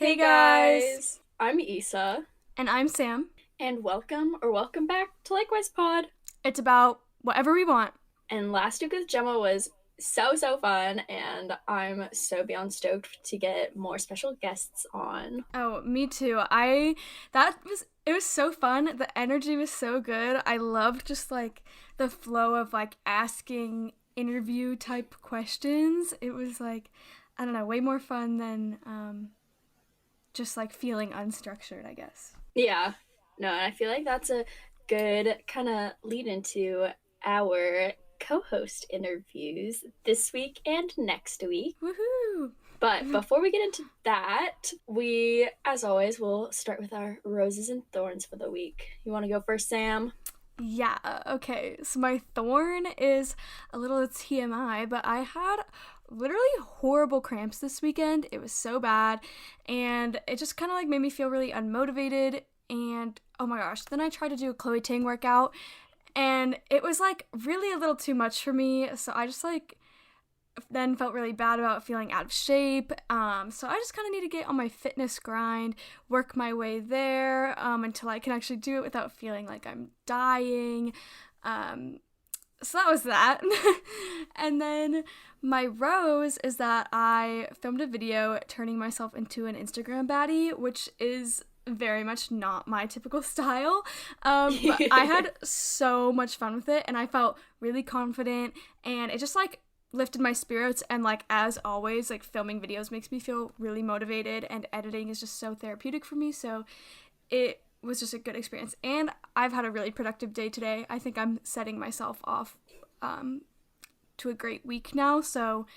Hey guys! I'm Issa, And I'm Sam. and welcome back to Likewise Pod. It's about whatever we want. And last week with Gemma was so fun, and I'm so beyond stoked to get more special guests on. Oh, me too. It was so fun. The energy was so good. I loved just like the flow of like asking interview type questions. It was like, I don't know, way more fun than just like feeling unstructured, I guess. Yeah, no, and I feel like that's a good kind of lead into our co-host interviews this week and next week. Woohoo! But before we get into that, we, as always, will start with our roses and thorns for the week. You want to go first, Sam? Yeah, okay. So my thorn is a little TMI, but I had literally horrible cramps this weekend. It was so bad, and it just kind of like made me feel really unmotivated. And oh my gosh, then I tried to do a Chloe Ting workout, and it was like really a little too much for me. So I just like then felt really bad about feeling out of shape. So I just kind of need to get on my fitness grind, work my way there until I can actually do it without feeling like I'm dying. So that was that. And then my rose is that I filmed a video turning myself into an Instagram baddie, which is very much not my typical style. But I had so much fun with it, and I felt really confident, and it just like lifted my spirits. And like, as always, like filming videos makes me feel really motivated, and editing is just so therapeutic for me. So it was just a good experience, and I've had a really productive day today. I think I'm setting myself off to a great week now. So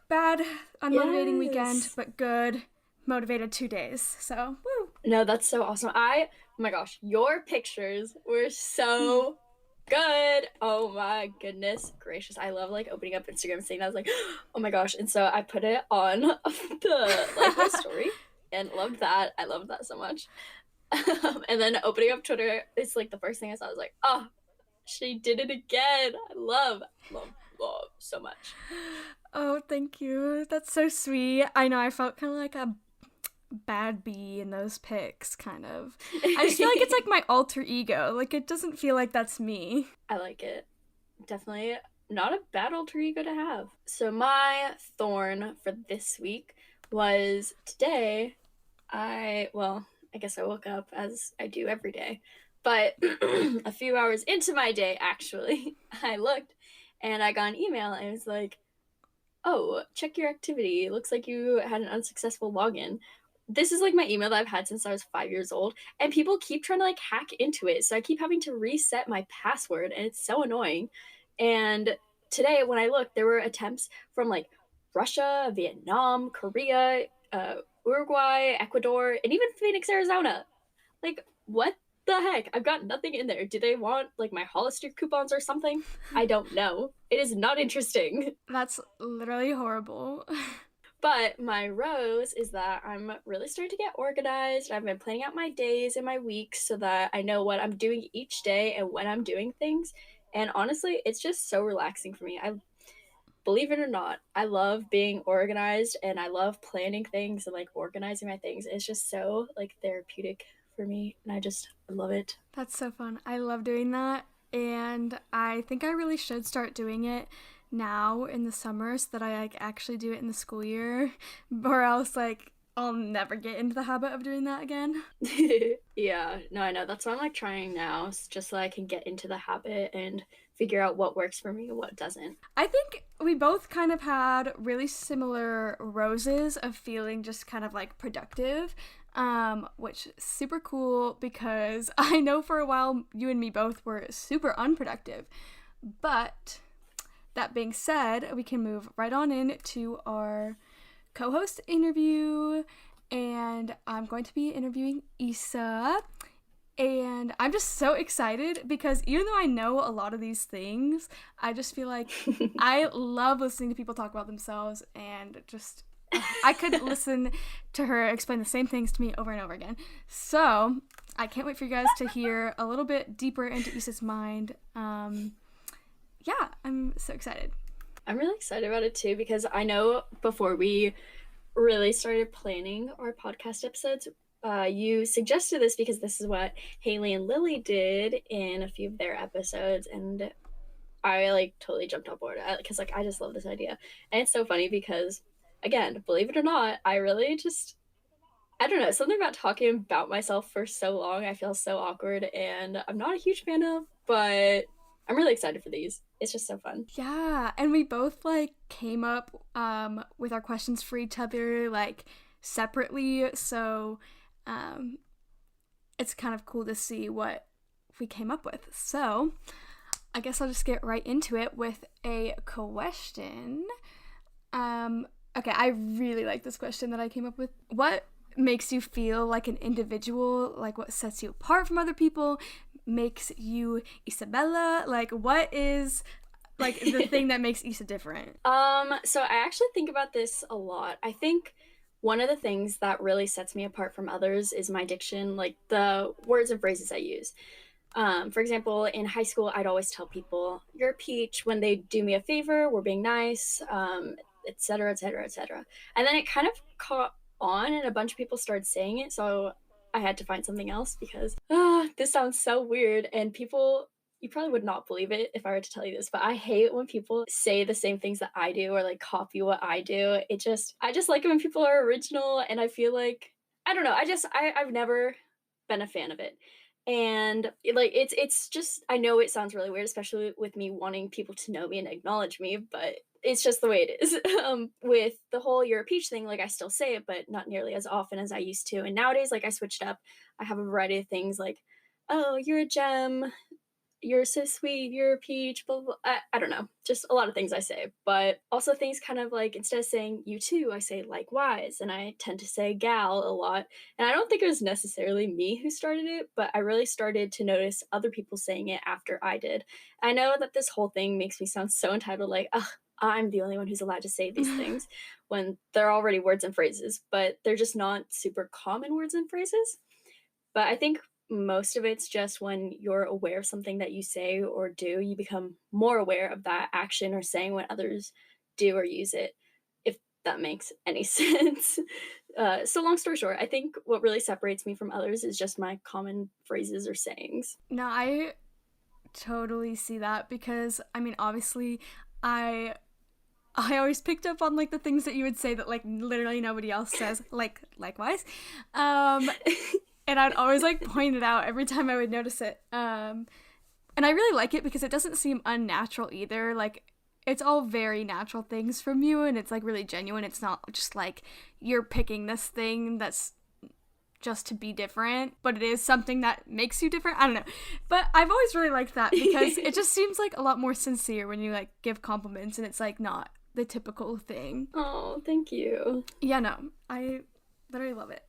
bad unmotivating weekend, Yes. but good motivated 2 days. So woo. No, that's so awesome. Oh my gosh, your pictures were so good. Oh my goodness gracious. I love like opening up Instagram and seeing that. I was like, oh my gosh. And so I put it on the like my story and loved that. I loved that so much. And then opening up Twitter, it's like the first thing I saw. I was like, oh, she did it again. I love so much. Oh, thank you. That's so sweet. I know I felt kind of like a bad bee in those pics, kind of. I just feel like it's like my alter ego. Like, it doesn't feel like that's me. I like it. Definitely not a bad alter ego to have. So my thorn for this week was today. I guess I woke up as I do every day, but a few hours into my day, actually, I looked and I got an email and it was like, oh, check your activity. It looks like you had an unsuccessful login. This is like my email that I've had since I was 5 years old, and people keep trying to like hack into it. So I keep having to reset my password, and it's so annoying. And today, when I looked, there were attempts from like Russia, Vietnam, Korea, Uruguay, Ecuador, and even Phoenix, Arizona. Like, what the heck? I've got nothing in there. Do they want like my Hollister coupons or something? I don't know. It is not interesting. That's literally horrible. But my rose is that I'm really starting to get organized. I've been planning out my days and my weeks so that I know what I'm doing each day and when I'm doing things. And honestly, it's just so relaxing for me. I believe it or not, I love being organized and I love planning things and like organizing my things. It's just so like therapeutic for me and I just love it. That's so fun. I love doing that. And I think I really should start doing it now in the summer so that I like actually do it in the school year, or else like I'll never get into the habit of doing that again. Yeah, no, I know. That's what I'm like trying now, just so I can get into the habit and figure out what works for me and what doesn't. I think we both kind of had really similar roses of feeling just kind of like productive, which is super cool because I know for a while you and me both were super unproductive. But that being said, we can move right on in to our co-host interview, and I'm going to be interviewing Issa. And I'm just so excited because even though I know a lot of these things, I just feel like I love listening to people talk about themselves, and just I could listen to her explain the same things to me over and over again. So I can't wait for you guys to hear a little bit deeper into Issa's mind. Yeah, I'm so excited. I'm really excited about it too because I know before we really started planning our podcast episodes, you suggested this because this is what Haley and Lily did in a few of their episodes, and I like totally jumped on board because like I just love this idea, and it's so funny because again, believe it or not, I really just I don't know, something about talking about myself for so long, I feel so awkward, and I'm not a huge fan of, but I'm really excited for these. It's just so fun. Yeah, and we both like came up with our questions for each other like separately, so um it's kind of cool to see what we came up with. So, I guess I'll just get right into it with a question. Um okay, I really like this question that I came up with. What makes you feel like an individual? Like what sets you apart from other people? Makes you Isabella? Like what is like the thing that makes Issa different? So I actually think about this a lot. I think one of the things that really sets me apart from others is my diction, like the words and phrases I use. For example, in high school, I'd always tell people, "You're a peach," when they do me a favor, we're being nice, et cetera, et cetera, et cetera. And then it kind of caught on, and a bunch of people started saying it. So I had to find something else because this sounds so weird, and people. You probably would not believe it if I were to tell you this, but I hate when people say the same things that I do or like copy what I do. I just like it when people are original, and I feel like, I don't know, I've never been a fan of it. And like it's just, I know it sounds really weird, especially with me wanting people to know me and acknowledge me, but it's just the way it is. With the whole "you're a peach" thing, like I still say it, but not nearly as often as I used to. And nowadays, like I switched up. I have a variety of things like, "Oh, you're a gem," "You're so sweet," "You're a peach," blah, blah, blah. I don't know, just a lot of things I say, but also things kind of like, instead of saying "you too," I say "likewise," and I tend to say "gal" a lot. And I don't think it was necessarily me who started it, but I really started to notice other people saying it after I did. I know that this whole thing makes me sound so entitled, like, ugh, I'm the only one who's allowed to say these things when they're already words and phrases, but they're just not super common words and phrases. But I think most of it's just when you're aware of something that you say or do, you become more aware of that action or saying when others do or use it, if that makes any sense. So, long story short, I think what really separates me from others is just my common phrases or sayings. No, I totally see that because I mean obviously I I always picked up on like the things that you would say that like literally nobody else says, like likewise. Um and I'd always like point it out every time I would notice it. And I really like it because it doesn't seem unnatural either. Like it's all very natural things from you and it's like really genuine. It's not just like you're picking this thing that's just to be different, but it is something that makes you different. I don't know. But I've always really liked that because it just seems like a lot more sincere when you like give compliments and it's like not the typical thing. Oh, thank you. Yeah, no. I literally love it.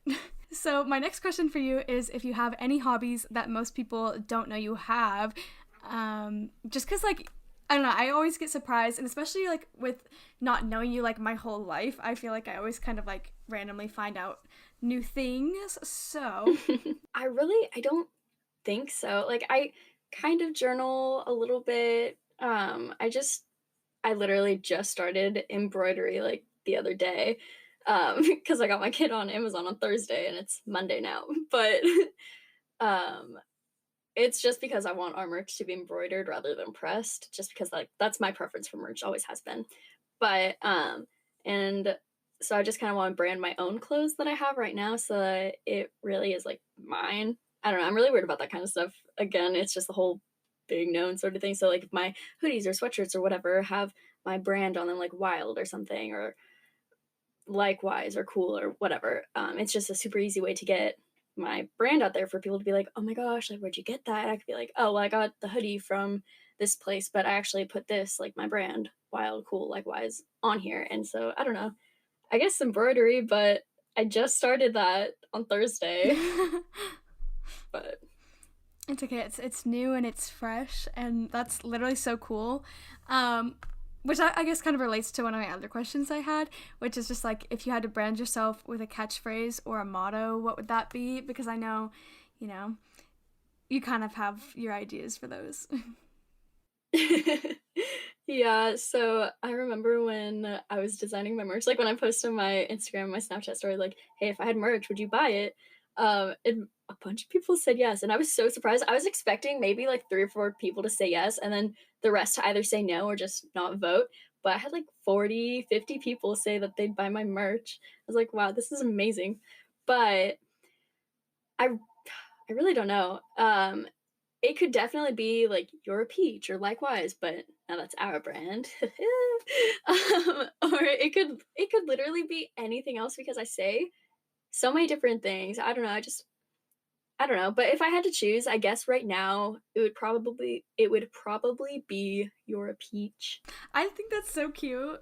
So, my next question for you is if you have any hobbies that most people don't know you have. Just because, like, I don't know, I always get surprised, and especially, like, with not knowing you, like, my whole life, I feel like I always kind of, like, randomly find out new things. So, I don't think so. Like, I kind of journal a little bit. I literally just started embroidery like the other day because I got my kit on Amazon on Thursday and it's Monday now. But um, it's just because I want our merch to be embroidered rather than pressed, just because like that's my preference for merch, always has been. But and so I just kind of want to brand my own clothes that I have right now so that it really is like mine. I don't know. I'm really weird about that kind of stuff. Again, it's just the whole being known sort of thing. So like if my hoodies or sweatshirts or whatever have my brand on them, like Wild or something, or Likewise or Cool or whatever, it's just a super easy way to get my brand out there for people to be like, "Oh my gosh, like where'd you get that?" And I could be like, "Oh, well, I got the hoodie from this place, but I actually put this, like my brand, Wild, Cool, Likewise, on here." And so I don't know. I guess embroidery, but I just started that on Thursday. But it's okay. It's new and it's fresh, and that's literally so cool. Um, which I guess kind of relates to one of my other questions I had, which is just like if you had to brand yourself with a catchphrase or a motto, what would that be? Because I know, you know, you kind of have your ideas for those. Yeah, so I remember when I was designing my merch, like when I posted on my Instagram, my Snapchat story, like, "Hey, if I had merch, would you buy it?" And a bunch of people said yes, and I was so surprised. I was expecting maybe like 3 or 4 people to say yes, and then the rest to either say no or just not vote. But I had like 40, 50 people say that they'd buy my merch. I was like, wow, this is amazing. But I I really don't know. It could definitely be like "You're a peach" or likewise, but now that's our brand. Or it could literally be anything else because I say so many different things. I don't know, I don't know, but if I had to choose, I guess right now it would probably be "You're a peach." I think that's so cute.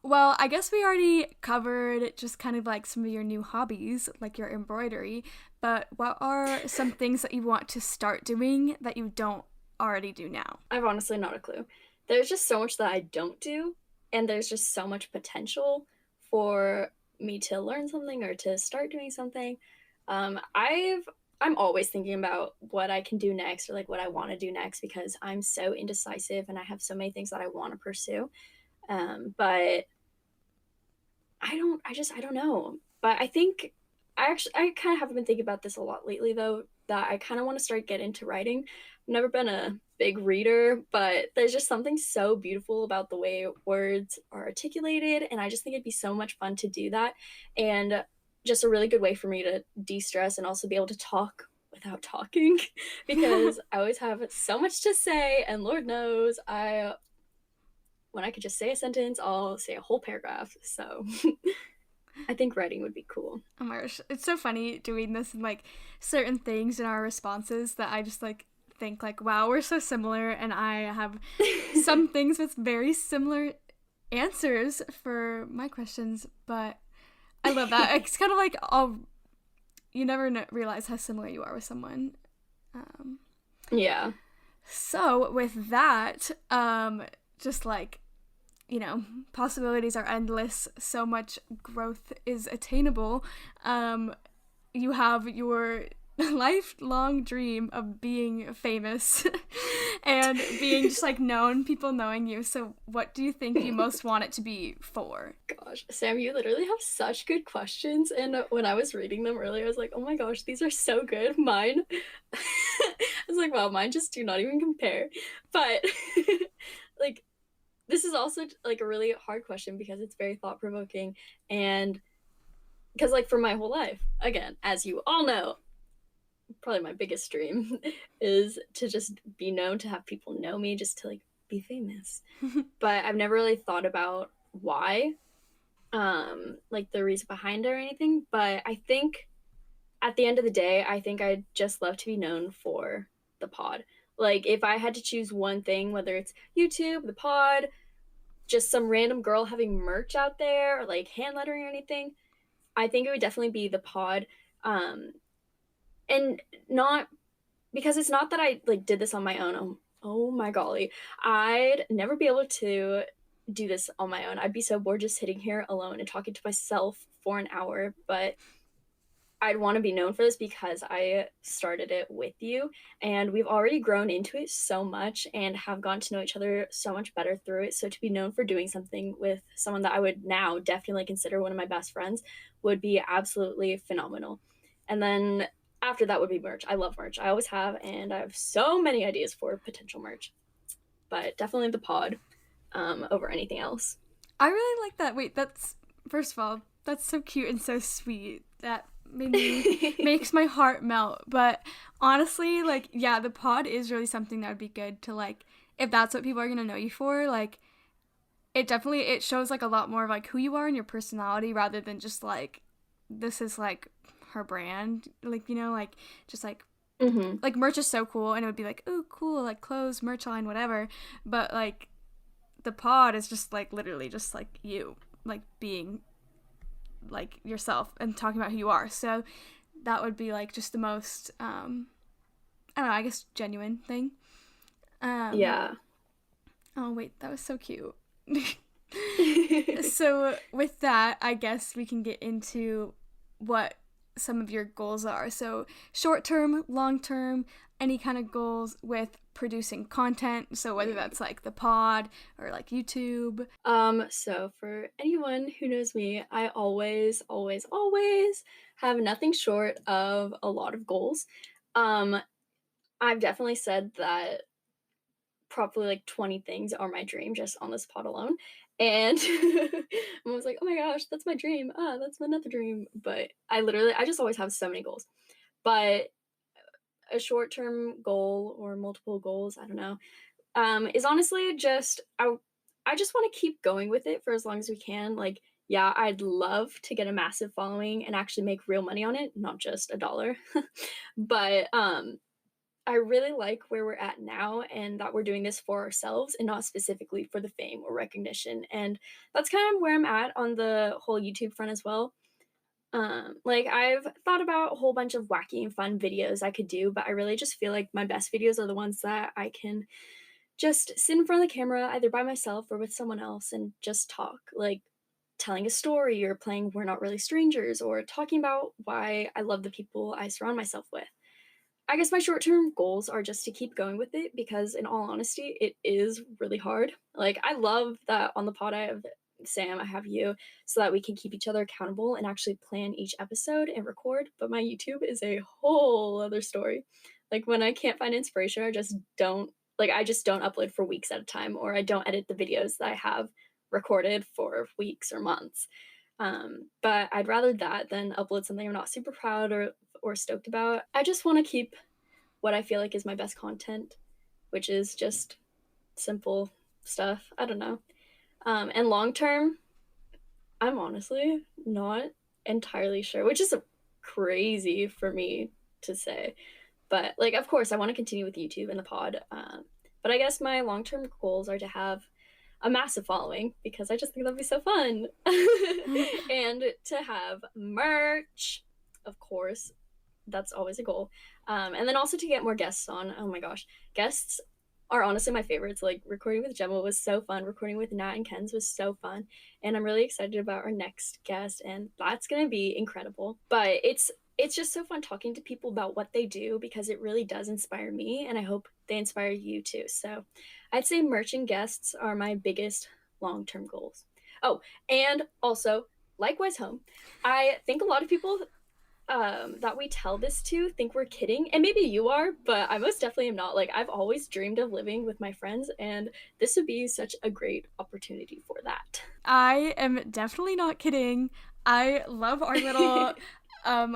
Well, I guess we already covered just kind of like some of your new hobbies, like your embroidery, but what are some things that you want to start doing that you don't already do now? I've honestly not a clue. There's just so much that I don't do, and there's just so much potential for me to learn something or to start doing something. I'm always thinking about what I can do next or like what I want to do next because I'm so indecisive and I have so many things that I want to pursue. But I don't know. But I think I kind of have been thinking about this a lot lately though, that I kind of want to start get into writing. I've never been a big reader, but there's just something so beautiful about the way words are articulated, and I just think it'd be so much fun to do that, and just a really good way for me to de-stress and also be able to talk without talking because I always have so much to say, and Lord knows I when I could just say a sentence, I'll say a whole paragraph. So I think writing would be cool. Oh my gosh, it's so funny doing this and like certain things in our responses that I just like think like, wow, we're so similar, and I have some things with very similar answers for my questions, but I love that. It's kind of like you never realize how similar you are with someone. Um, Yeah. so with that, just like possibilities are endless. So much growth is attainable. You have your lifelong dream of being famous and being just like known, people knowing you. So, what do you think you most want it to be for? Gosh, Sam, you literally have such good questions. And when I was reading them earlier, I was like, oh my gosh, these are so good. Mine, I was like, wow, mine just do not even compare. But like, this is also like a really hard question because it's very thought provoking. And because, like, for my whole life, again, as you all know, probably my biggest dream is to just be known, to have people know me, just to like be famous. But I've never really thought about why, like the reason behind it or anything. But I think at the end of the day, I think I'd just love to be known for the pod. Like if I had to choose one thing, whether it's YouTube, the pod, just some random girl having merch out there or like hand lettering or anything, I think it would definitely be the pod. Um, and not because it's not that I like did this on my own. Oh my golly. I'd never be able to do this on my own. I'd be so bored just sitting here alone and talking to myself for an hour, but I'd want to be known for this because I started it with you and we've already grown into it so much and have gotten to know each other so much better through it. So to be known for doing something with someone that I would now definitely consider one of my best friends would be absolutely phenomenal. And then after that would be merch. I love merch. I always have, and I have so many ideas for potential merch. But definitely the pod over anything else. I really like that. Wait, that's first of all, that's so cute and so sweet. That made me makes my heart melt. But honestly, like, yeah, the pod is really something that would be good to like if that's what people are gonna know you for, like it shows like a lot more of like who you are and your personality rather than just like this is like her brand. Like, like just like merch is so cool and it would be like, oh cool, like clothes, merch line, whatever. But like the pod is just like literally just like you, like being like yourself and talking about who you are. So that would be like just the most I don't know, I guess genuine thing. Yeah. Oh wait, that was so cute. So with that, I guess we can get into what some of your goals are. So short term, long term, any kind of goals with producing content, so whether that's like the pod or like YouTube? So for anyone who knows me, I always, always, always have nothing short of a lot of goals. Um, I've definitely said that probably like 20 things are my dream just on this pod alone. And I was like, oh my gosh, that's my dream. Ah, that's another dream. But I just always have so many goals. But a short term goal or multiple goals, I don't know, is honestly just I just want to keep going with it for as long as we can. Like, yeah, I'd love to get a massive following and actually make real money on it, not just a dollar. But I really like where we're at now and that we're doing this for ourselves and not specifically for the fame or recognition. And that's kind of where I'm at on the whole YouTube front as well. Like I've thought about a whole bunch of wacky and fun videos I could do, but I really just feel like my best videos are the ones that I can just sit in front of the camera either by myself or with someone else and just talk, like telling a story or playing We're Not Really Strangers or talking about why I love the people I surround myself with. I guess my short term goals are just to keep going with it because, in all honesty, it is really hard. Like, I love that on the pod I have Sam, I have you, so that we can keep each other accountable and actually plan each episode and record. But my YouTube is a whole other story. Like, when I can't find inspiration, I just don't upload for weeks at a time, or I don't edit the videos that I have recorded for weeks or months. But I'd rather that than upload something I'm not super proud or stoked about. I just want to keep what I feel like is my best content, which is just simple stuff. I don't know. And long term, I'm honestly not entirely sure, which is crazy for me to say. But like, of course, I want to continue with YouTube and the pod. But I guess my long term goals are to have a massive following because I just think that'd be so fun. And to have merch, of course, that's always a goal. And then also to get more guests on. Oh my gosh, guests are honestly my favorites. Like recording with Gemma was so fun. Recording with Nat and Ken's was so fun. And I'm really excited about our next guest, and that's gonna be incredible. But it's just so fun talking to people about what they do because it really does inspire me, and I hope they inspire you too. So I'd say merch and guests are my biggest long-term goals. Oh, and also likewise home. I think a lot of people that we tell this to think we're kidding, and maybe you are, but I most definitely am not. Like I've always dreamed of living with my friends, and this would be such a great opportunity for that. I am definitely not kidding. I love our little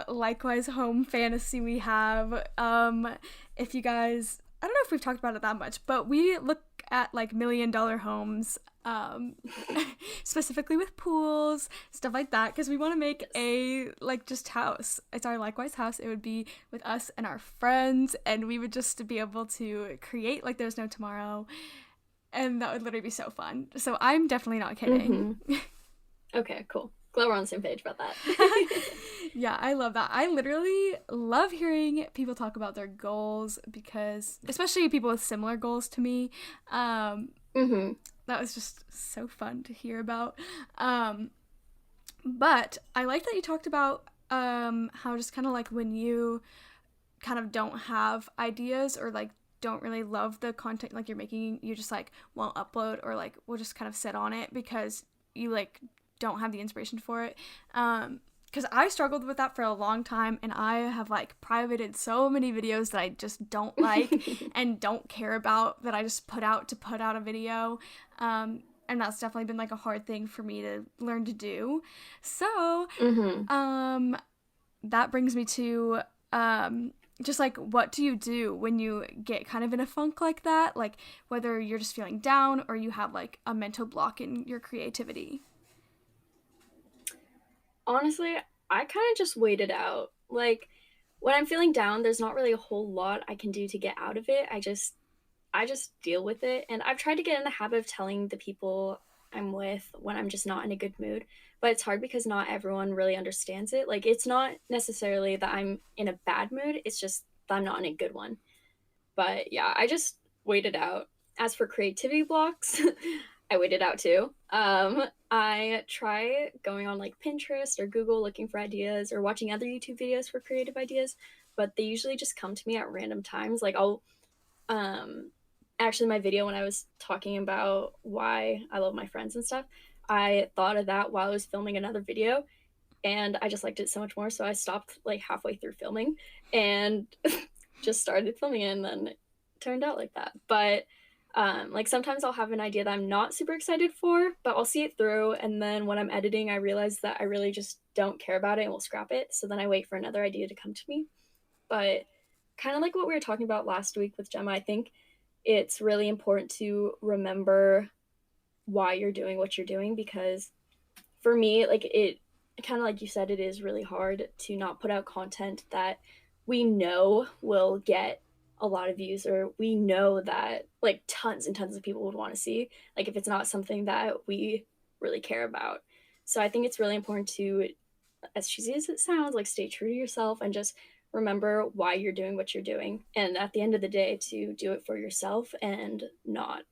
likewise home fantasy we have. If you guys, I don't know if we've talked about it that much, but we look at like $1 million homes, specifically with pools, stuff like that, because we want to make a like just house. It's our likewise house. It would be with us and our friends, and we would just be able to create like there's no tomorrow, and that would literally be so fun. So I'm definitely not kidding. Mm-hmm. Okay, cool. Glad we're on the same page about that. Yeah, I love that. I literally love hearing people talk about their goals because, especially people with similar goals to me, Mm-hmm. that was just so fun to hear about. But I like that you talked about how just kind of like when you kind of don't have ideas or like don't really love the content like you're making, you just like won't upload or like will just kind of sit on it because you like don't have the inspiration for it. Because I struggled with that for a long time, and I have like privated so many videos that I just don't like and don't care about, that I just put out to put out a video. And that's definitely been like a hard thing for me to learn to do. So Mm-hmm. that brings me to just like, what do you do when you get kind of in a funk like that, like whether you're just feeling down or you have like a mental block in your creativity? Honestly, I kind of just wait it out. Like when I'm feeling down, there's not really a whole lot I can do to get out of it. I just deal with it, and I've tried to get in the habit of telling the people I'm with when I'm just not in a good mood, but it's hard because not everyone really understands it. Like it's not necessarily that I'm in a bad mood, it's just that I'm not in a good one. But yeah, I just wait it out. As for creativity blocks, I wait it out too. I try going on like Pinterest or Google looking for ideas or watching other YouTube videos for creative ideas, but they usually just come to me at random times. Like um actually my video when I was talking about why I love my friends and stuff, I thought of that while I was filming another video, and I just liked it so much more, so I stopped like halfway through filming and just started filming it, and then it turned out like that. But like sometimes I'll have an idea that I'm not super excited for, but I'll see it through, and then when I'm editing, I realize that I really just don't care about it and will scrap it. So then I wait for another idea to come to me. But kind of like what we were talking about last week with Gemma, I think it's really important to remember why you're doing what you're doing, because for me, like it kind of like you said, it is really hard to not put out content that we know will get a lot of views, or we know that like tons and tons of people would want to see, like if it's not something that we really care about. So I think it's really important to, as cheesy as it sounds, like stay true to yourself and just remember why you're doing what you're doing, and at the end of the day to do it for yourself and not.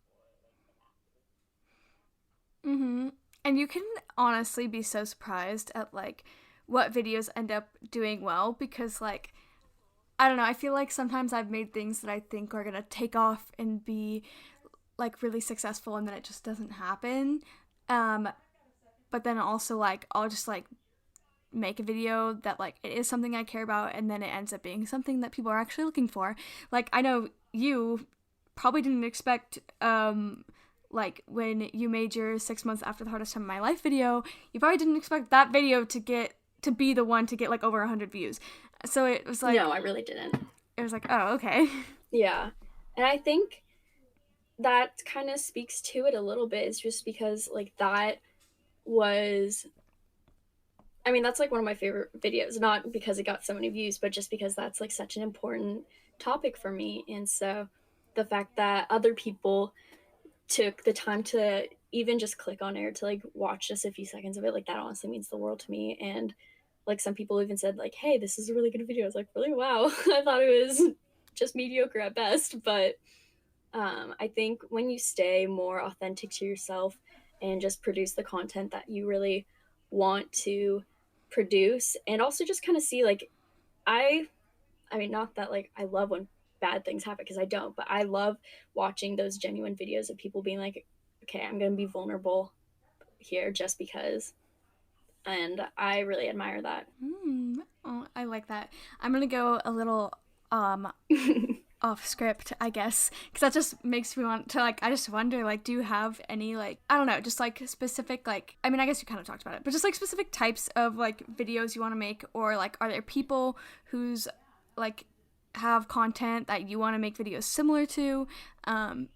Mm-hmm. And you can honestly be so surprised at like what videos end up doing well because like I don't know, I feel like sometimes I've made things that I think are gonna take off and be like really successful and then it just doesn't happen. Um, but then also like I'll just like make a video that like it is something I care about and then it ends up being something that people are actually looking for. Like I know you probably didn't expect like when you made your 6 months after the hardest time of my life video, you probably didn't expect that video to be the one to get like over 100 views. So it was No, like I really didn't. it was like, oh, okay. Yeah. And I think that kind of speaks to it a little bit, is just because like that was, I mean, that's like one of my favorite videos, not because it got so many views, but just because that's like such an important topic for me. And so the fact that other people took the time to even just click on it, to like watch just a few seconds of it, like that honestly means the world to me. And like some people even said like, hey, this is a really good video. I was like, really? Wow. I thought it was just mediocre at best. But I think when you stay more authentic to yourself and just produce the content that you really want to produce, and also just kind of see like, I I mean, not that like I love when bad things happen, because I don't, but I love watching those genuine videos of people being like, okay, I'm going to be vulnerable here just because. And I really admire that. Oh, I like that. I'm gonna go a little um off script, I guess, because that just makes me want to like. I just wonder, like, do you have any like I don't know, just like specific like I mean, I guess you kind of talked about it, but just like specific types of like videos you want to make, or like are there people who's like have content that you want to make videos similar to? Um,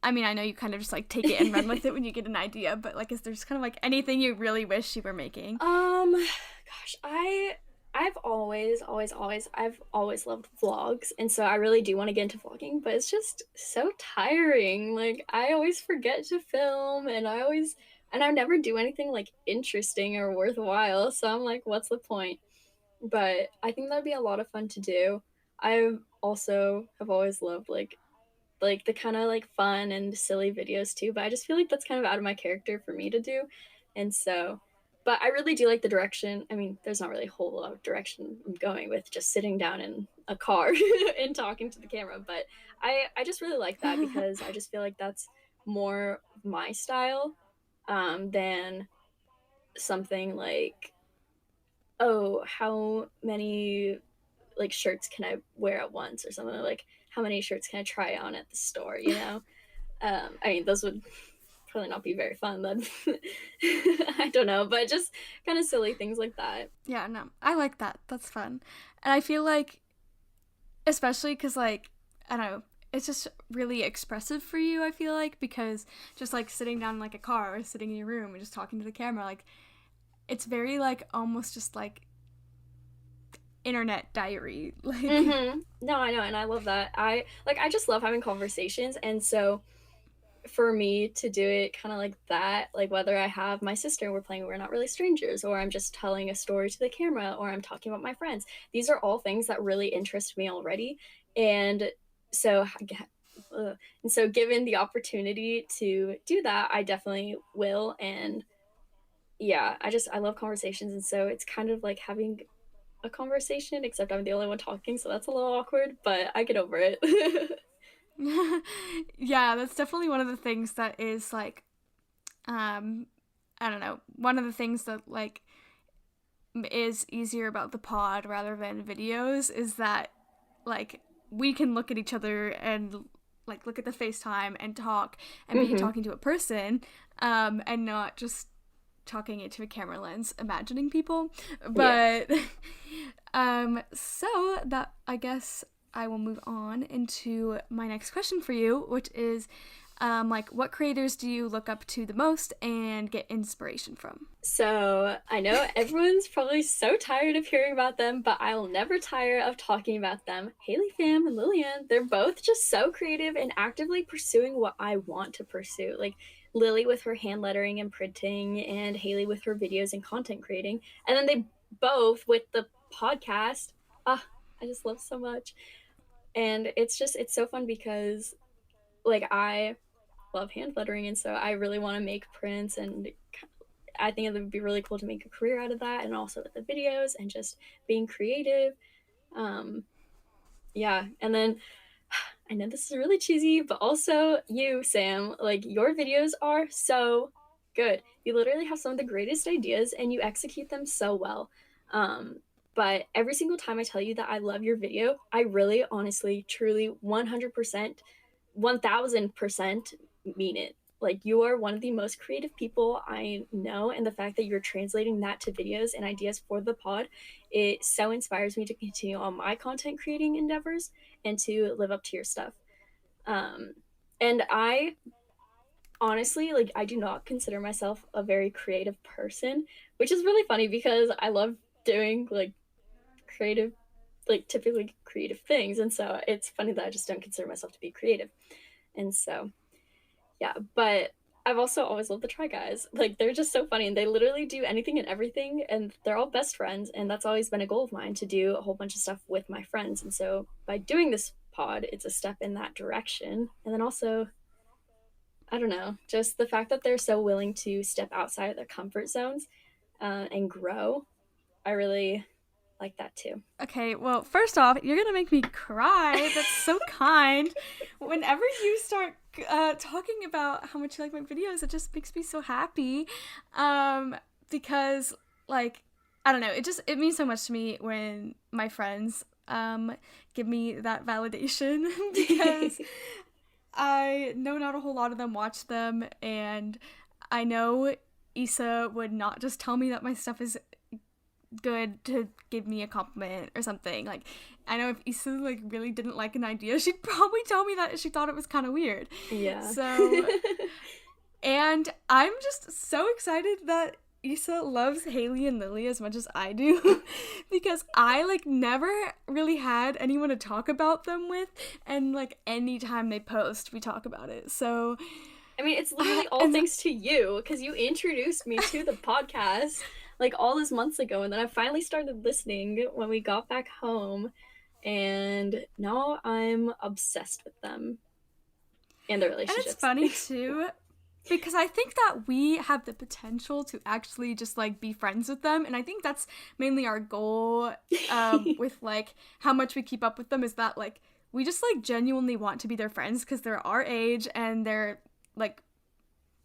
I mean, I know you kind of just like take it and run with it when you get an idea, but like, is there just kind of like anything you really wish you were making? Gosh, I've always loved vlogs, and so I really do want to get into vlogging, but it's just so tiring. Like I always forget to film, and I never do anything like interesting or worthwhile. So I'm like, what's the point? But I think that'd be a lot of fun to do. I also have always loved like the kind of like fun and silly videos too, but I just feel like that's kind of out of my character for me to do. And so, but I really do like the direction. I mean, there's not really a whole lot of direction I'm going with, just sitting down in a car and talking to the camera, but I just really like that because I just feel like that's more my style, than something like, oh, how many like shirts can I wear at once, or something like how many shirts can I try on at the store, you know? I mean, those would probably not be very fun. Then I don't know, but just kind of silly things like that. Yeah, no, I like that. That's fun, and I feel like especially because like I don't know, it's just really expressive for you. I feel like because just like sitting down in like a car or sitting in your room and just talking to the camera, like it's very like almost just like internet diary. Like Mm-hmm. No, I know, and I love that. I just love having conversations, and so for me to do it kind of like that, like whether I have my sister and we're playing We're Not Really Strangers, or I'm just telling a story to the camera, or I'm talking about my friends, these are all things that really interest me already. And so and so given the opportunity to do that, I definitely will. And yeah, I love conversations, and so it's kind of like having a conversation, except I'm the only one talking, so that's a little awkward, but I get over it. Yeah, that's definitely one of the things that is like, I don't know, one of the things that like is easier about the pod rather than videos is that like we can look at each other and like look at the FaceTime and talk and be Mm-hmm. talking to a person, and not just talking into a camera lens, imagining people. Yeah. But so that I guess I will move on into my next question for you, which is like what creators do you look up to the most and get inspiration from? So I know everyone's probably so tired of hearing about them, but I'll never tire of talking about them. Haley Pham and Lillian, they're both just so creative and actively pursuing what I want to pursue. Like Lily with her hand lettering and printing, and Haley with her videos and content creating. And then they both with the podcast. Ah, I just love so much. And it's so fun because like I love hand lettering, and so I really want to make prints, and I think it would be really cool to make a career out of that, and also with the videos and just being creative. Um, yeah, and then I know this is really cheesy, but also you, Sam, like your videos are so good. You literally have some of the greatest ideas and you execute them so well. Um, but every single time I tell you that I love your video, I really, honestly, truly, 100%, 1000% mean it. Like, you are one of the most creative people I know, and the fact that you're translating that to videos and ideas for the pod, it so inspires me to continue on my content creating endeavors and to live up to your stuff. Um, and I honestly, like, I do not consider myself a very creative person, which is really funny because I love doing like creative, like typically creative things. And so it's funny that I just don't consider myself to be creative. And so, yeah, but I've also always loved the Try Guys. Like, they're just so funny and they literally do anything and everything. And they're all best friends. And that's always been a goal of mine to do a whole bunch of stuff with my friends. And so by doing this pod, it's a step in that direction. And then also, I don't know, just the fact that they're so willing to step outside of their comfort zones and grow. I really like that too. Okay, well, first off, you're gonna make me cry. That's so kind. Whenever you start talking about how much you like my videos, it just makes me so happy. Because like I don't know, it means so much to me when my friends give me that validation because I know not a whole lot of them watch them, and I know Issa would not just tell me that my stuff is good to give me a compliment or something. Like, I know if Issa like really didn't like an idea, she'd probably tell me that she thought it was kind of weird. Yeah. So, and I'm just so excited that Issa loves Haley and Lily as much as I do because I like never really had anyone to talk about them with, and like anytime they post, we talk about it. So I mean, it's literally all thanks to you because you introduced me to the podcast like all those months ago, and then I finally started listening when we got back home, and now I'm obsessed with them and their relationships. And it's funny too because I think that we have the potential to actually just like be friends with them, and I think that's mainly our goal with like how much we keep up with them, is that like we just like genuinely want to be their friends because they're our age and they're like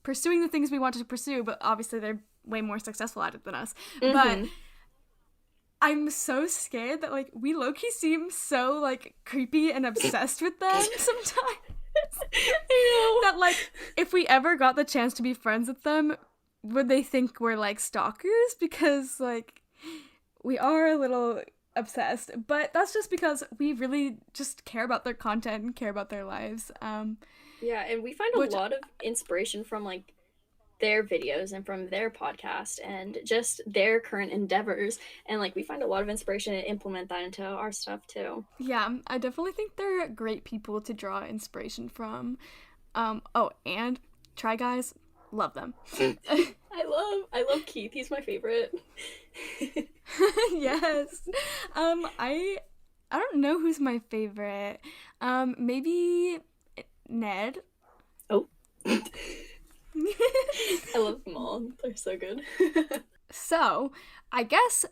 pursuing the things we want to pursue, but obviously they're way more successful at it than us. Mm-hmm. But I'm so scared that like we low-key seem so like creepy and obsessed with them sometimes. I know. That like if we ever got the chance to be friends with them, would they think we're like stalkers? Because like we are a little obsessed, but that's just because we really just care about their content and care about their lives. Yeah, and we find a lot of inspiration from like their videos and from their podcast and just their current endeavors, and like we find a lot of inspiration and implement that into our stuff too. Yeah, I definitely think they're great people to draw inspiration from. Oh, and Try Guys, love them. I love Keith. He's my favorite. Yes. I don't know who's my favorite. Maybe Ned. Oh. I love them all. They're so good. So, I guess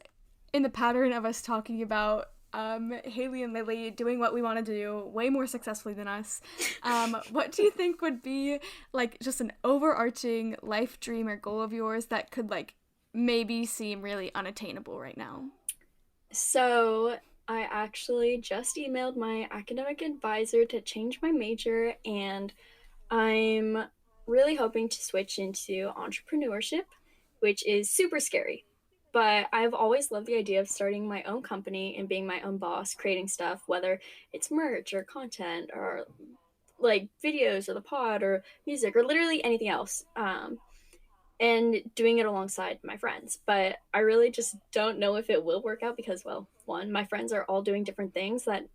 in the pattern of us talking about Haley and Lily doing what we want to do way more successfully than us. What do you think would be like just an overarching life dream or goal of yours that could like maybe seem really unattainable right now? So I actually just emailed my academic advisor to change my major, and I'm really hoping to switch into entrepreneurship, which is super scary. But I've always loved the idea of starting my own company and being my own boss, creating stuff, whether it's merch or content or like videos or the pod or music or literally anything else. And doing it alongside my friends. But I really just don't know if it will work out because, well, one, my friends are all doing different things that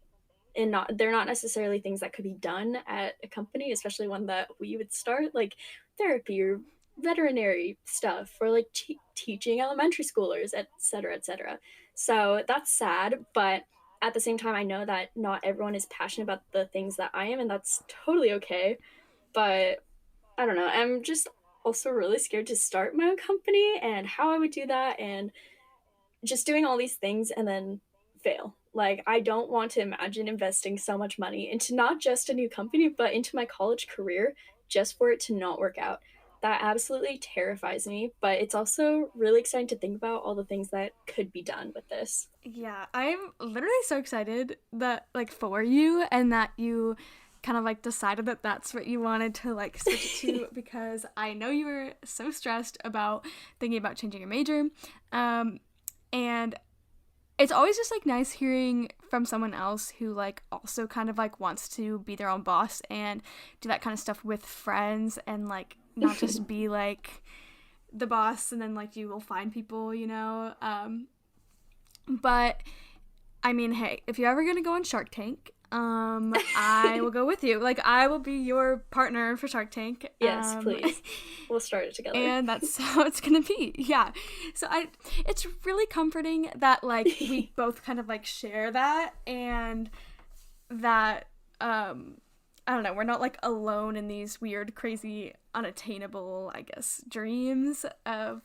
and not they're not necessarily things that could be done at a company, especially one that we would start, like therapy or veterinary stuff or like teaching elementary schoolers, etc., etc. So that's sad, but at the same time I know that not everyone is passionate about the things that I am, and that's totally okay. But I don't know, I'm just also really scared to start my own company and how I would do that, and just doing all these things and then fail. Like, I don't want to imagine investing so much money into not just a new company, but into my college career just for it to not work out. That absolutely terrifies me, but it's also really exciting to think about all the things that could be done with this. Yeah, I'm literally so excited that like for you and that you kind of like decided that that's what you wanted to like switch it to because I know you were so stressed about thinking about changing your major. And it's always just like nice hearing from someone else who like also kind of like wants to be their own boss and do that kind of stuff with friends and like not just be like the boss and then like you will find people, but I mean, hey, if you're ever gonna go on Shark Tank, I will go with you. Like, I will be your partner for Shark Tank. Yes, please. We'll start it together. And that's how it's gonna be. Yeah. So it's really comforting that like we both kind of like share that and that I don't know, we're not like alone in these weird, crazy, unattainable, I guess, dreams of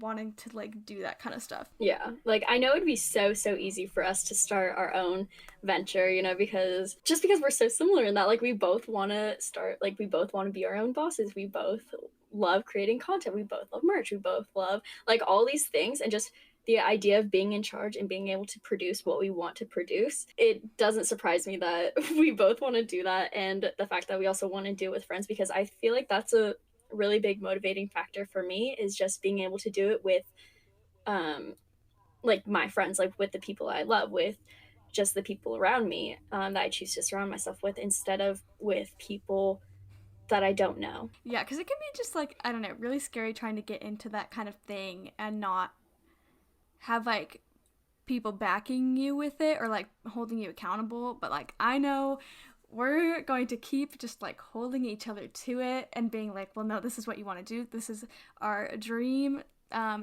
wanting to like do that kind of stuff. Yeah, like I know it'd be so easy for us to start our own venture, because we're so similar in that, like, we both want to start, like, we both want to be our own bosses, we both love creating content, we both love merch, we both love like all these things, and just the idea of being in charge and being able to produce what we want to produce, it doesn't surprise me that we both want to do that, and the fact that we also want to do it with friends, because I feel like that's a really big motivating factor for me, is just being able to do it with like my friends, like with the people I love, with just the people around me, that I choose to surround myself with, instead of with people that I don't know. Yeah, because it can be just like, I don't know, really scary trying to get into that kind of thing and not have like people backing you with it or like holding you accountable. But like, I know we're going to keep just like holding each other to it and being like, well, no, this is what you want to do. This is our dream.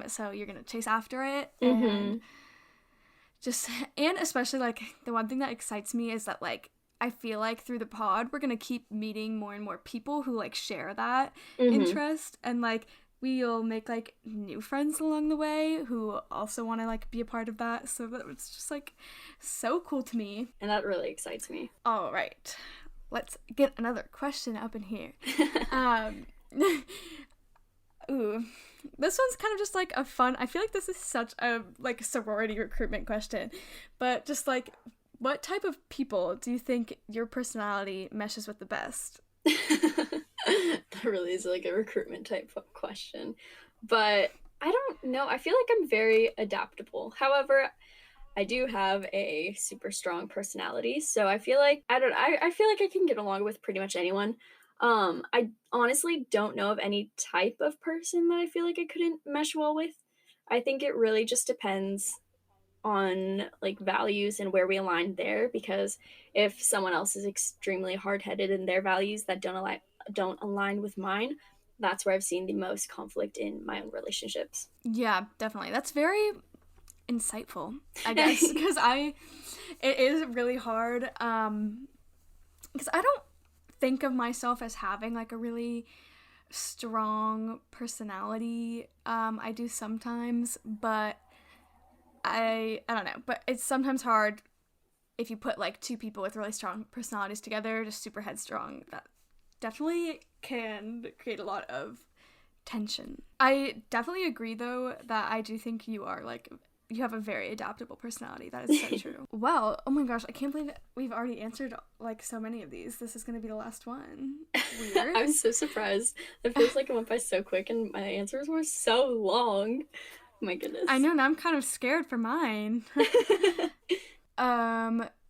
So you're going to chase after it. And especially like the one thing that excites me is that like, I feel like through the pod, we're going to keep meeting more and more people who like share that interest, and like we'll make like new friends along the way who also want to like be a part of that. So that was just like so cool to me. And that really excites me. All right. Let's get another question up in here. Ooh. This one's kind of just like a fun, I feel like this is such a like sorority recruitment question, but just like, what type of people do you think your personality meshes with the best? That really is like a recruitment type of question, but I don't know, I feel like I'm very adaptable. However, I do have a super strong personality, so I feel like I feel like I can get along with pretty much anyone. I honestly don't know of any type of person that I feel like I couldn't mesh well with. I think it really just depends on like values and where we align there, because if someone else is extremely hard-headed in their values that don't align with mine, that's where I've seen the most conflict in my own relationships. Yeah, definitely. That's very insightful, I guess, because it is really hard because I don't think of myself as having like a really strong personality. I do sometimes, but I don't know, but it's sometimes hard if you put like two people with really strong personalities together, just super headstrong, that definitely can create a lot of tension. I definitely agree though that I do think you are like, you have a very adaptable personality. That is so true. Well, oh my gosh, I can't believe we've already answered like so many of these. This is going to be the last one. Weird. I'm so surprised. It feels like it went by so quick and my answers were so long. My goodness. I know, now I'm kind of scared for mine.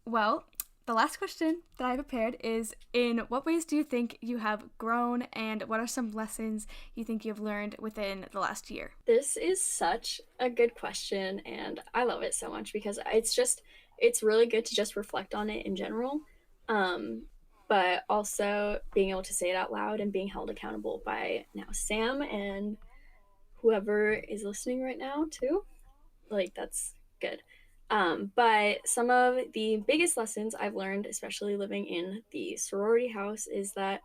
Well, the last question that I prepared is, in what ways do you think you have grown, and what are some lessons you think you've learned within the last year? This is such a good question, and I love it so much because it's really good to just reflect on it in general. But also being able to say it out loud and being held accountable by now Sam and whoever is listening right now too. Like, that's good. But some of the biggest lessons I've learned, especially living in the sorority house, is that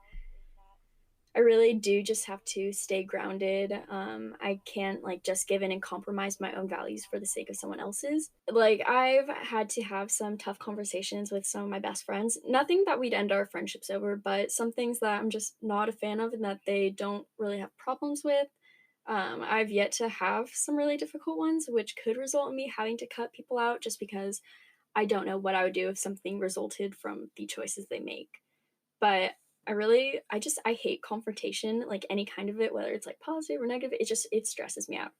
I really do just have to stay grounded. I can't like just give in and compromise my own values for the sake of someone else's. Like, I've had to have some tough conversations with some of my best friends. Nothing that we'd end our friendships over, but some things that I'm just not a fan of and that they don't really have problems with. I've yet to have some really difficult ones, which could result in me having to cut people out just because I don't know what I would do if something resulted from the choices they make. But I hate confrontation, like any kind of it, whether it's like positive or negative. It stresses me out.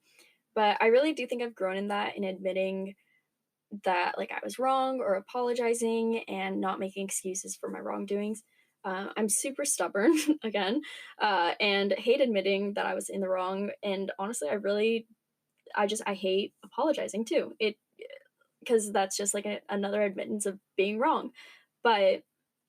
But I really do think I've grown in that, in admitting that like I was wrong or apologizing and not making excuses for my wrongdoings. I'm super stubborn again, and hate admitting that I was in the wrong. And honestly, I hate apologizing too. Because that's just like another admittance of being wrong. But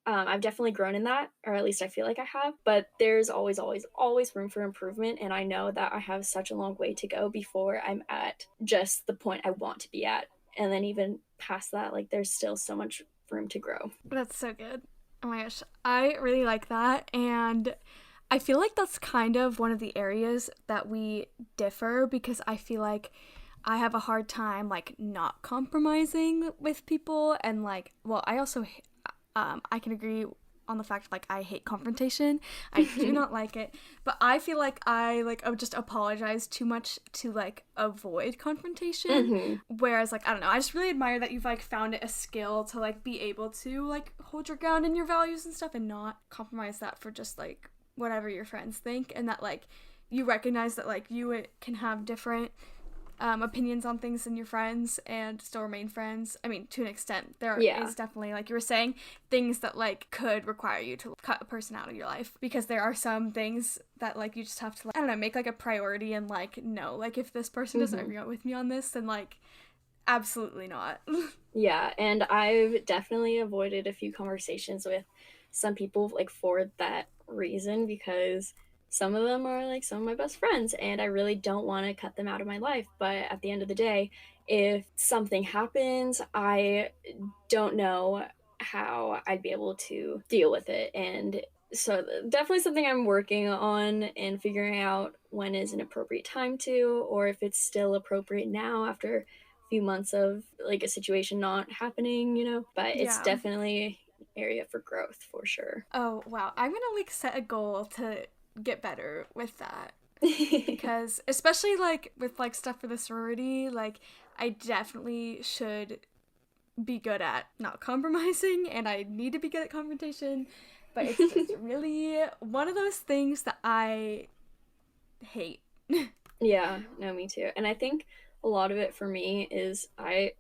I've definitely grown in that, or at least I feel like I have. But there's always, always, always room for improvement. And I know that I have such a long way to go before I'm at just the point I want to be at. And then even past that, like, there's still so much room to grow. That's so good. Oh my gosh, I really like that. And I feel like that's kind of one of the areas that we differ, because I feel like I have a hard time like not compromising with people, and like, well, I also I can agree on the fact like I hate confrontation. I do not like it, but I feel like I just apologize too much to like avoid confrontation. Whereas like, I don't know, I just really admire that you've like found it a skill to like be able to like hold your ground in your values and stuff and not compromise that for just like whatever your friends think, and that like you recognize that like you can have different opinions on things than your friends and still remain friends. I mean, to an extent, there is definitely, like you were saying, things that like could require you to cut a person out of your life, because there are some things that like you just have to, like, I don't know, make like a priority, and like, no, like if this person doesn't agree with me on this, then like absolutely not. Yeah, and I've definitely avoided a few conversations with some people like for that reason, because some of them are like some of my best friends and I really don't want to cut them out of my life. But at the end of the day, if something happens, I don't know how I'd be able to deal with it. And so definitely something I'm working on and figuring out when is an appropriate time to, or if it's still appropriate now after a few months of like a situation not happening, but it's definitely an area for growth for sure. Oh wow, I'm gonna like set a goal to get better with that, because especially like with like stuff for the sorority, like I definitely should be good at not compromising, and I need to be good at confrontation, but it's just really one of those things that I hate. Yeah, no, me too. And I think a lot of it for me is I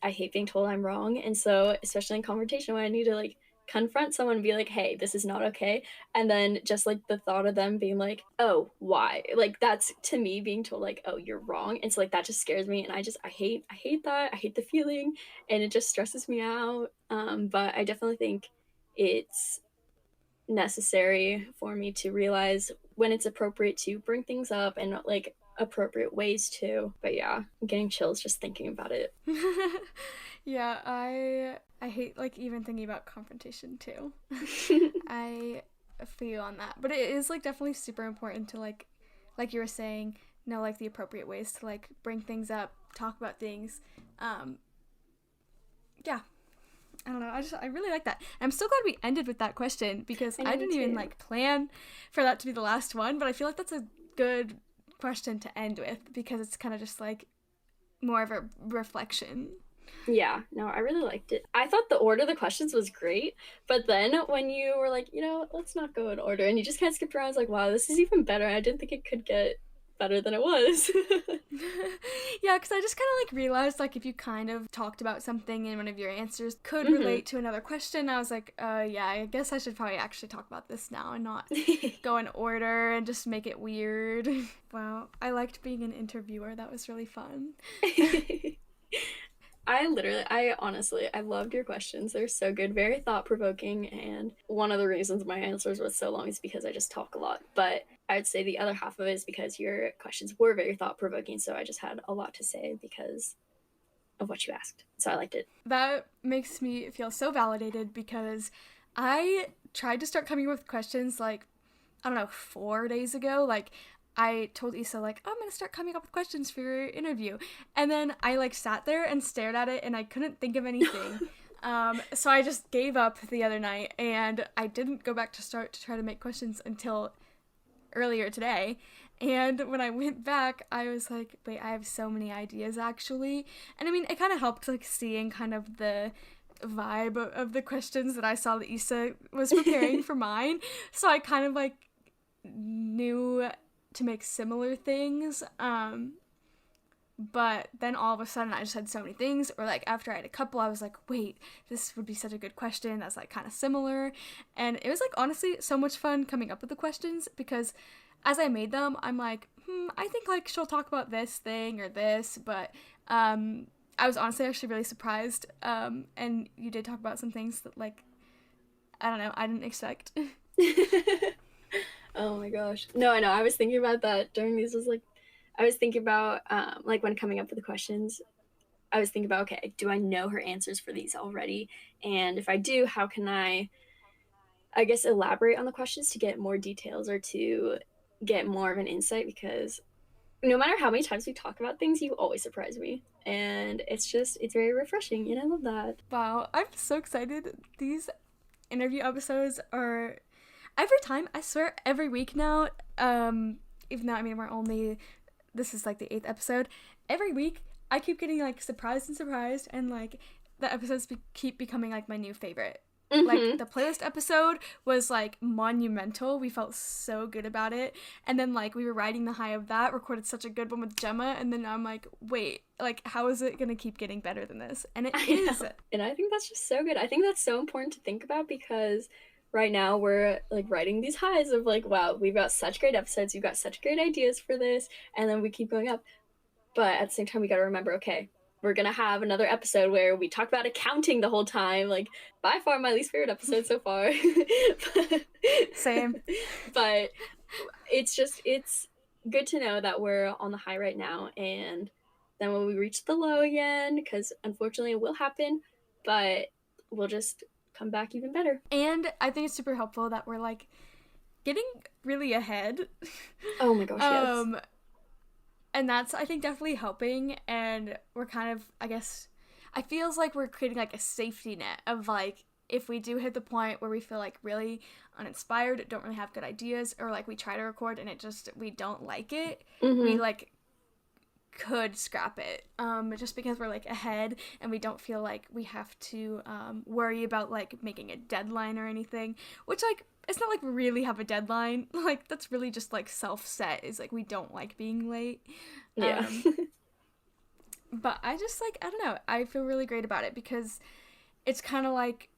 hate being told I'm wrong, and so especially in confrontation when I need to like confront someone and be like, hey, this is not okay, and then just like the thought of them being like, oh, why, like that's to me being told like, oh, you're wrong, and so like that just scares me, and I hate that. I hate the feeling, and it just stresses me out. But I definitely think it's necessary for me to realize when it's appropriate to bring things up and like appropriate ways to. But yeah, I'm getting chills just thinking about it. Yeah, I hate like even thinking about confrontation too. I feel on that, but it is like definitely super important to like you were saying, know like the appropriate ways to like bring things up, talk about things, yeah, I don't know. I really like that. And I'm so glad we ended with that question because I I know, me didn't even too. like plan for that to be the last one, but I feel like that's a good question to end with because it's kind of just like more of a reflection. Yeah, no, I really liked it. I thought the order of the questions was great, but then when you were like, let's not go in order, and you just kind of skipped around, I was like, wow, this is even better. I didn't think it could get better than it was. Yeah, because I just kind of like realized like if you kind of talked about something and one of your answers could Hmm. relate to another question, I was like, yeah, I guess I should probably actually talk about this now and not go in order and just make it weird. Wow, I liked being an interviewer. That was really fun. I honestly, I loved your questions. They're so good, very thought provoking. And one of the reasons my answers was so long is because I just talk a lot. But I'd say the other half of it is because your questions were very thought provoking. So I just had a lot to say because of what you asked. So I liked it. That makes me feel so validated because I tried to start coming up with questions like, I don't know, 4 days ago. Like, I told Issa, like, oh, I'm gonna start coming up with questions for your interview. And then I, like, sat there and stared at it and I couldn't think of anything. So I just gave up the other night and I didn't go back to start to try to make questions until earlier today. And when I went back, I was like, wait, I have so many ideas actually. And I mean, it kind of helped like seeing kind of the vibe of the questions that I saw that Issa was preparing for mine. So I kind of like knew to make similar things. But then all of a sudden I just had so many things, or like after I had a couple, I was like, wait, this would be such a good question that's like kind of similar. And it was like honestly so much fun coming up with the questions because as I made them, I'm like, I think like she'll talk about this thing or this, but I was honestly actually really surprised. And you did talk about some things that like I don't know, I didn't expect. Oh my gosh. No, I know. I was thinking about that during these. Was like, I was thinking about like when coming up with the questions. I was thinking about, okay, do I know her answers for these already? And if I do, how can I guess, elaborate on the questions to get more details or to get more of an insight? Because no matter how many times we talk about things, you always surprise me. And it's very refreshing. And I love that. Wow, I'm so excited. These interview episodes are every time, I swear, every week now. Even though I mean we're only this is like the 8th episode. Every week I keep getting like surprised and surprised, and like the episodes keep becoming like my new favorite. Like Mm-hmm. the playlist episode was like monumental. We felt so good about it, and then like we were riding the high of that. Recorded such a good one with Gemma, and then I'm like, wait, like how is it gonna keep getting better than this? And it I is. know. And I think that's just so good. I think that's so important to think about because right now we're like riding these highs of like, wow, we've got such great episodes, we've got such great ideas for this, and then we keep going up. But at the same time, we got to remember, okay, we're going to have another episode where we talk about accounting the whole time. Like, by far my least favorite episode so far. but, Same. but it's good to know that we're on the high right now. And then when we reach the low again, because unfortunately it will happen, but we'll just come back even better. And I think it's super helpful that we're like getting really ahead. Oh my gosh, yes. um and that's I think definitely helping, and we're kind of I guess I feels like we're creating like a safety net of like if we do hit the point where we feel like really uninspired, don't really have good ideas, or like we try to record and it just we don't like it, we Mm-hmm. like could scrap it just because we're like ahead and we don't feel like we have to worry about like making a deadline or anything, which like it's not like we really have a deadline. Like that's really just like self-set is like we don't like being late. Yeah. um but I just like I don't know, I feel really great about it because it's kind of like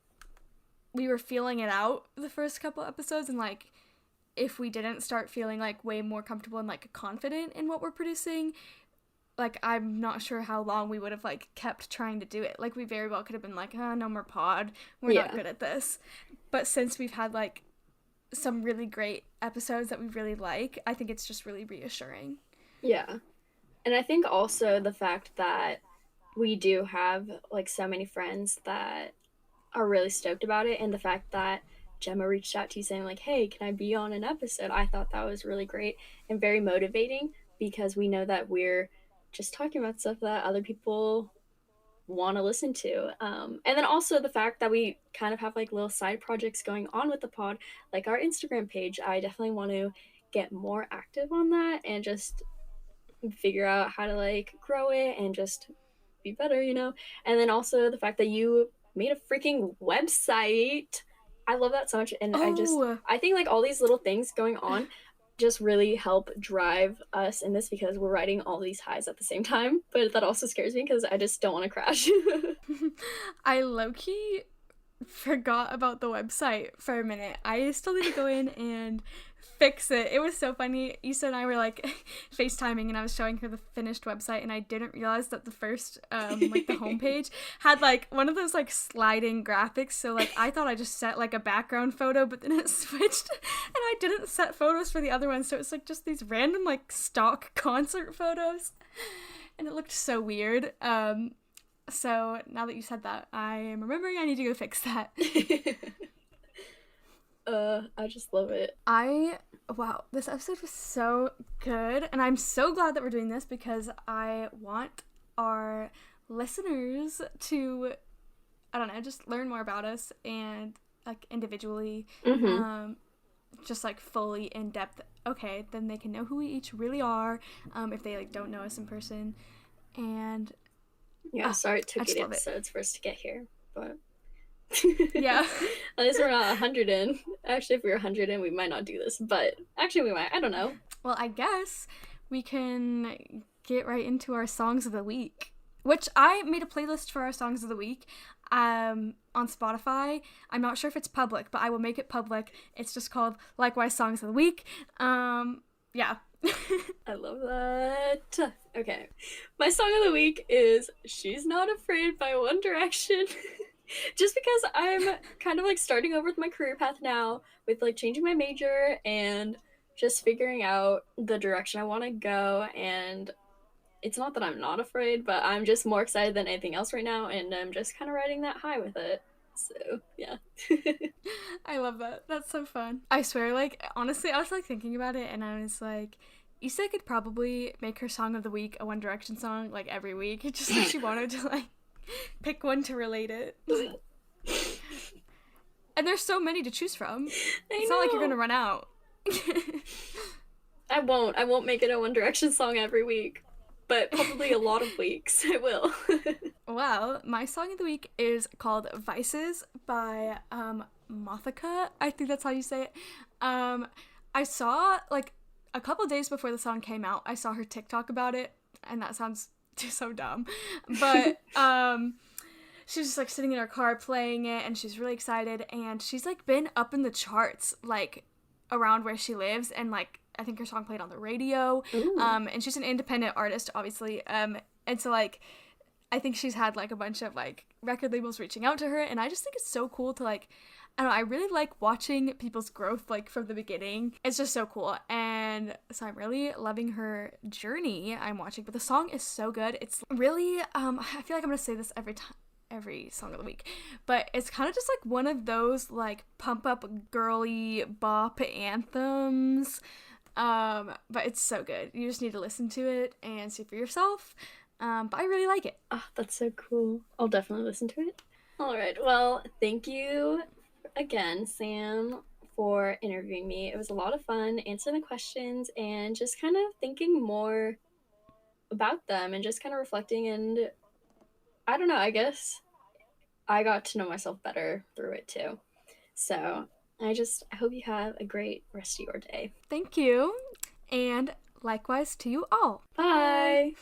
we were feeling it out the first couple episodes, and like if we didn't start feeling like way more comfortable and like confident in what we're producing, like I'm not sure how long we would have like kept trying to do it. Like we very well could have been like, no more pod. We're not Yeah. good at this. But since we've had like some really great episodes that we really like, I think it's just really reassuring. Yeah. And I think also the fact that we do have like so many friends that are really stoked about it, and the fact that Gemma reached out to you saying like, "Hey, can I be on an episode?" I thought that was really great and very motivating because we know that we're just talking about stuff that other people want to listen to. And then also the fact that we kind of have like little side projects going on with the pod, like our Instagram page. I definitely want to get more active on that and just figure out how to like grow it and just be better, you know? And then also the fact that you made a freaking website. I love that so much. And Oh, I think like all these little things going on just really help drive us in this because we're riding all these highs at the same time. But that also scares me because I just don't want to crash. I low-key forgot about the website for a minute. I still need to go in and fix it. It was so funny. Issa and I were like FaceTiming and I was showing her the finished website and I didn't realize that the first like the homepage had like one of those like sliding graphics. So like I thought I just set like a background photo, but then it switched and I didn't set photos for the other one. So it's like just these random like stock concert photos. And it looked so weird. So now that you said that, I am remembering I need to go fix that. I just love it. Wow, this episode was so good, and I'm so glad that we're doing this because I want our listeners to, I don't know, just learn more about us and like individually, just like fully in depth. Okay, then they can know who we each really are, if they like don't know us in person, and yeah, sorry it took 8 episodes for us to get here, but yeah. At least we're not 100 in. Actually, if we were 100 in, we might not do this, but actually we might. I don't know. Well, I guess we can get right into our songs of the week, which I made a playlist for our songs of the week on Spotify. I'm not sure if it's public, but I will make it public. It's just called Likewise Songs of the Week. Yeah. I love that. Okay. My song of the week is She's Not Afraid by One Direction. Just because I'm kind of like starting over with my career path now with like changing my major and just figuring out the direction I want to go. And it's not that I'm not afraid, but I'm just more excited than anything else right now. And I'm just kind of riding that high with it. So, yeah. I love that. That's so fun. I swear, like, honestly, I was like thinking about it and I was like, Issa could probably make her song of the week a One Direction song like every week. Just like she wanted to like pick one to relate it. And there's so many to choose from. It's not like you're gonna run out. I won't make it a One Direction song every week, but probably a lot of weeks I will. Well, my song of the week is called Vices by Mothika. I think that's how you say it. I saw like a couple days before the song came out, I saw her TikTok about it, and that sounds so dumb, but she's just like sitting in her car playing it and she's really excited and she's like been up in the charts like around where she lives and like I think her song played on the radio. And she's an independent artist obviously, and so like I think she's had like a bunch of like record labels reaching out to her and I just think it's so cool to like I don't know, I really like watching people's growth like from the beginning. It's just so cool. And so I'm really loving her journey I'm watching. But the song is so good. It's really, I feel like I'm going to say this every song of the week. But it's kind of just like one of those like pump up girly bop anthems. But it's so good. You just need to listen to it and see for yourself. But I really like it. Oh, that's so cool. I'll definitely listen to it. All right. Well, thank you again, Sam, for interviewing me. It was a lot of fun answering the questions and just kind of thinking more about them and just kind of reflecting. And I don't know, I guess I got to know myself better through it too. So I hope you have a great rest of your day. Thank you. And likewise to you all. Bye.